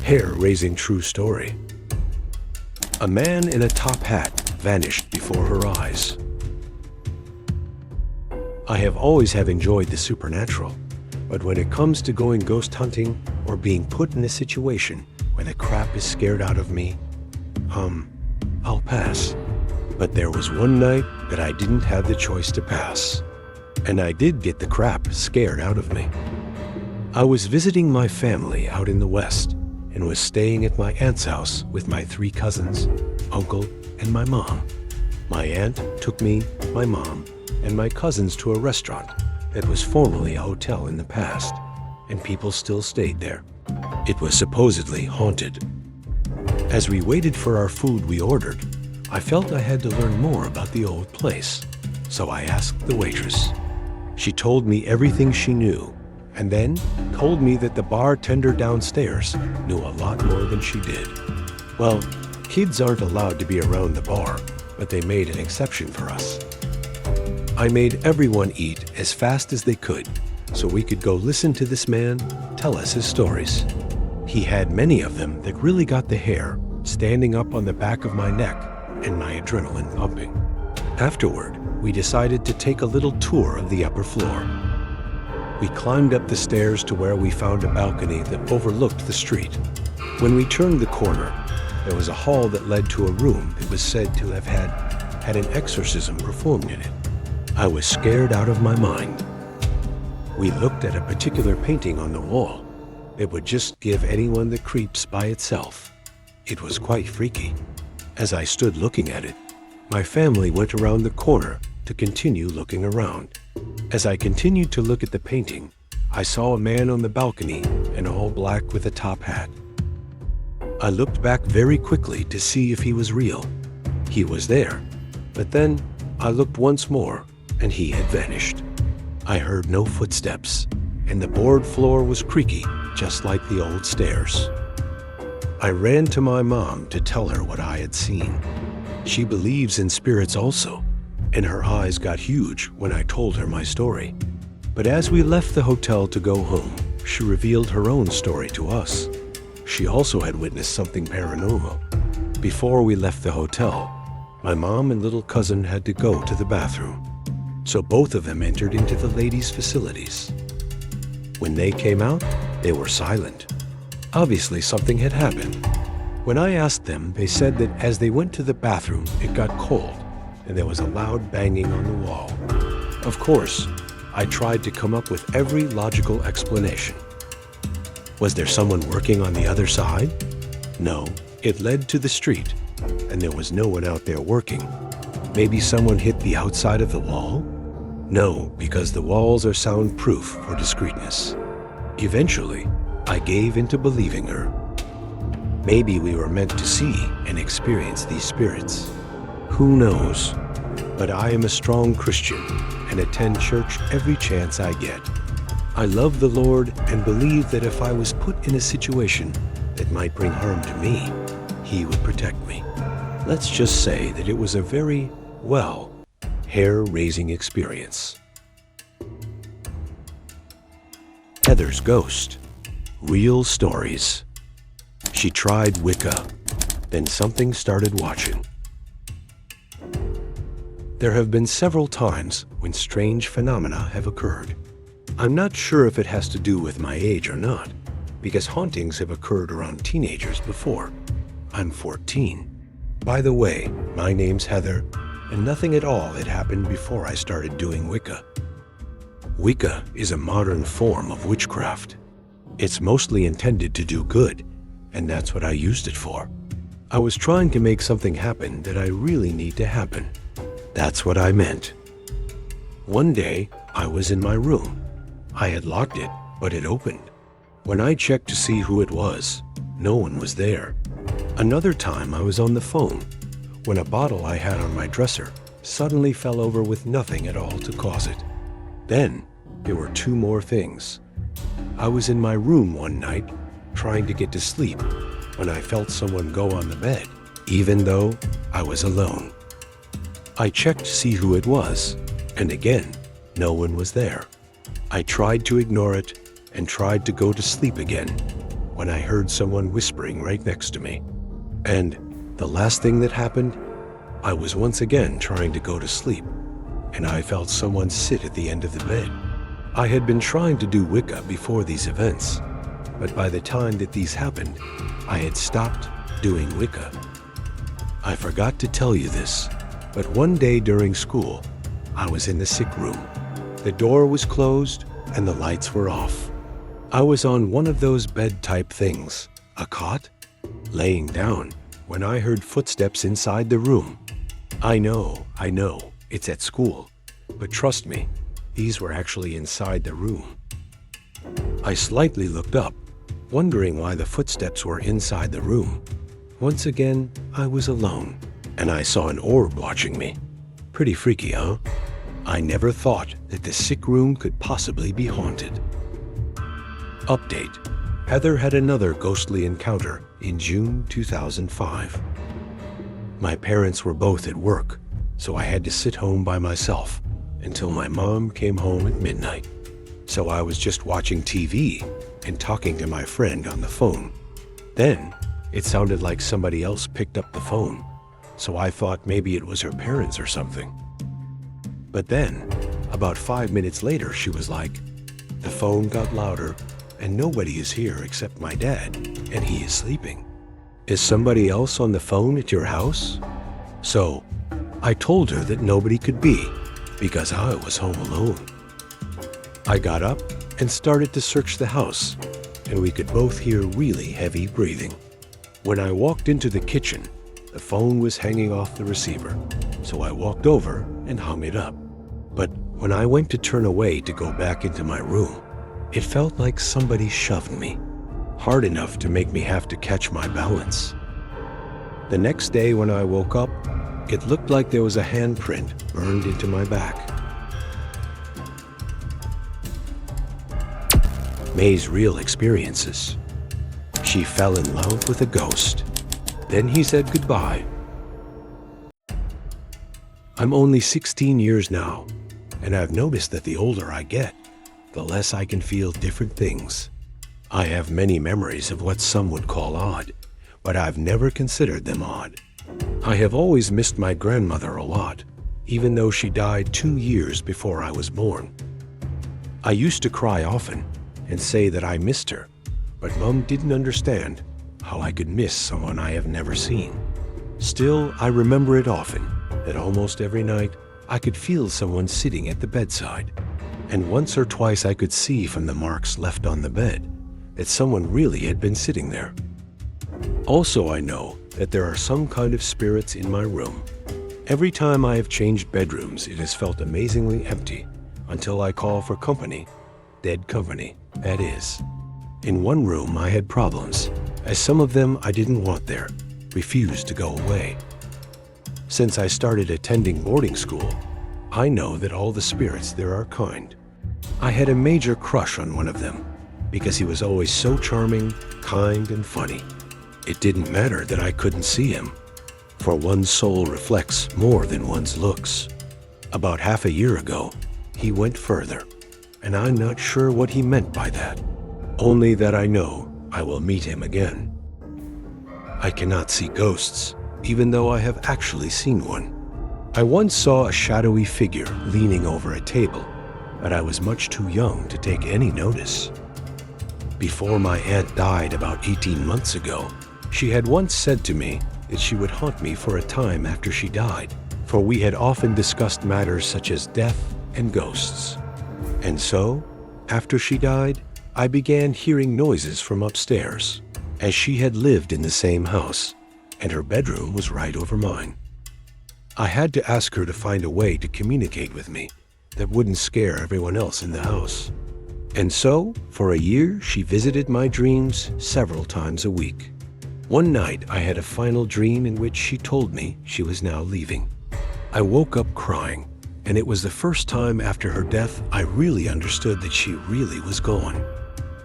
Hair-raising true story. A man in a top hat vanished before her eyes. I have enjoyed the supernatural, but when it comes to going ghost hunting or being put in a situation where the crap is scared out of me, I'll pass. But there was one night that I didn't have the choice to pass, and I did get the crap scared out of me. I was visiting my family out in the West and was staying at my aunt's house with my 3 cousins, uncle, and my mom. My aunt took me, my mom, and my cousins to a restaurant that was formerly a hotel in the past, and people still stayed there. It was supposedly haunted. As we waited for our food we ordered, I felt I had to learn more about the old place, so I asked the waitress. She told me everything she knew, and then told me that the bartender downstairs knew a lot more than she did. Well, kids aren't allowed to be around the bar, but they made an exception for us. I made everyone eat as fast as they could, so we could go listen to this man tell us his stories. He had many of them that really got the hair standing up on the back of my neck and my adrenaline pumping. Afterward, we decided to take a little tour of the upper floor. We climbed up the stairs to where we found a balcony that overlooked the street. When we turned the corner, there was a hall that led to a room that was said to have had an exorcism performed in it. I was scared out of my mind. We looked at a particular painting on the wall that would just give anyone the creeps by itself. It was quite freaky. As I stood looking at it, my family went around the corner to continue looking around. As I continued to look at the painting, I saw a man on the balcony in all black with a top hat. I looked back very quickly to see if he was real. He was there, but then I looked once more and he had vanished. I heard no footsteps, and the board floor was creaky, just like the old stairs. I ran to my mom to tell her what I had seen. She believes in spirits also, and her eyes got huge when I told her my story. But as we left the hotel to go home, she revealed her own story to us. She also had witnessed something paranormal. Before we left the hotel, my mom and little cousin had to go to the bathroom, so both of them entered into the ladies' facilities. When they came out, they were silent. Obviously, something had happened. When I asked them, they said that as they went to the bathroom, it got cold, and there was a loud banging on the wall. Of course, I tried to come up with every logical explanation. Was there someone working on the other side? No, it led to the street, and there was no one out there working. Maybe someone hit the outside of the wall? No, because the walls are soundproof for discreetness. Eventually, I gave into believing her. Maybe we were meant to see and experience these spirits. Who knows? But I am a strong Christian and attend church every chance I get. I love the Lord and believe that if I was put in a situation that might bring harm to me, He would protect me. Let's just say that it was a very, hair-raising experience. Heather's Ghost. Real stories. She tried Wicca, then something started watching. There have been several times when strange phenomena have occurred. I'm not sure if it has to do with my age or not, because hauntings have occurred around teenagers before. I'm 14. By the way, my name's Heather, and nothing at all had happened before I started doing Wicca. Wicca is a modern form of witchcraft. It's mostly intended to do good, and that's what I used it for. I was trying to make something happen that I really need to happen. That's what I meant. One day, I was in my room. I had locked it, but it opened. When I checked to see who it was, no one was there. Another time, I was on the phone when a bottle I had on my dresser suddenly fell over with nothing at all to cause it. Then, there were 2 more things. I was in my room one night, trying to get to sleep, when I felt someone go on the bed, even though I was alone. I checked to see who it was, and again, no one was there. I tried to ignore it and tried to go to sleep again, when I heard someone whispering right next to me. And the last thing that happened, I was once again trying to go to sleep, and I felt someone sit at the end of the bed. I had been trying to do Wicca before these events, but by the time that these happened, I had stopped doing Wicca. I forgot to tell you this, but one day during school, I was in the sick room. The door was closed and the lights were off. I was on one of those bed-type things, a cot, laying down, when I heard footsteps inside the room. I know, it's at school, but trust me, these were actually inside the room. I slightly looked up, wondering why the footsteps were inside the room. Once again, I was alone, and I saw an orb watching me. Pretty freaky, huh? I never thought that the sick room could possibly be haunted. Update: Heather had another ghostly encounter in June 2005. My parents were both at work, so I had to sit home by myself until my mom came home at midnight. So I was just watching TV and talking to my friend on the phone. Then it sounded like somebody else picked up the phone, so I thought maybe it was her parents or something. But then, about 5 minutes later, she was like, "The phone got louder and nobody is here except my dad, and he is sleeping. Is somebody else on the phone at your house?" So I told her that nobody could be because I was home alone. I got up and started to search the house, and we could both hear really heavy breathing. When I walked into the kitchen, the phone was hanging off the receiver, so I walked over and hung it up. But when I went to turn away to go back into my room, it felt like somebody shoved me, hard enough to make me have to catch my balance. The next day when I woke up, it looked like there was a handprint burned into my back. May's real experiences. She fell in love with a ghost. Then he said goodbye. I'm only 16 years now, and I've noticed that the older I get, the less I can feel different things. I have many memories of what some would call odd, but I've never considered them odd. I have always missed my grandmother a lot, even though she died 2 years before I was born. I used to cry often and say that I missed her, but Mom didn't understand how I could miss someone I have never seen. Still, I remember it often, that almost every night I could feel someone sitting at the bedside, and once or twice I could see from the marks left on the bed that someone really had been sitting there. Also, I know that there are some kind of spirits in my room. Every time I have changed bedrooms, it has felt amazingly empty until I call for company, dead company, that is. In one room I had problems, as some of them I didn't want there, refused to go away. Since I started attending boarding school, I know that all the spirits there are kind. I had a major crush on one of them because he was always so charming, kind, and funny. It didn't matter that I couldn't see him, for one's soul reflects more than one's looks. About half a year ago, he went further, and I'm not sure what he meant by that, only that I know I will meet him again. I cannot see ghosts, even though I have actually seen one. I once saw a shadowy figure leaning over a table, but I was much too young to take any notice. Before my aunt died about 18 months ago, she had once said to me that she would haunt me for a time after she died, for we had often discussed matters such as death and ghosts. And so, after she died, I began hearing noises from upstairs, as she had lived in the same house, and her bedroom was right over mine. I had to ask her to find a way to communicate with me that wouldn't scare everyone else in the house. And so, for a year, she visited my dreams several times a week. One night, I had a final dream in which she told me she was now leaving. I woke up crying, and it was the first time after her death I really understood that she really was gone.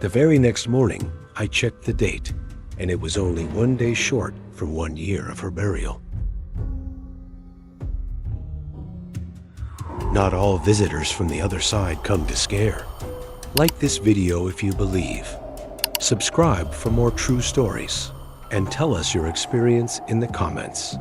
The very next morning, I checked the date, and it was only 1 day short from 1 year of her burial. Not all visitors from the other side come to scare. Like this video if you believe. Subscribe for more true stories and tell us your experience in the comments.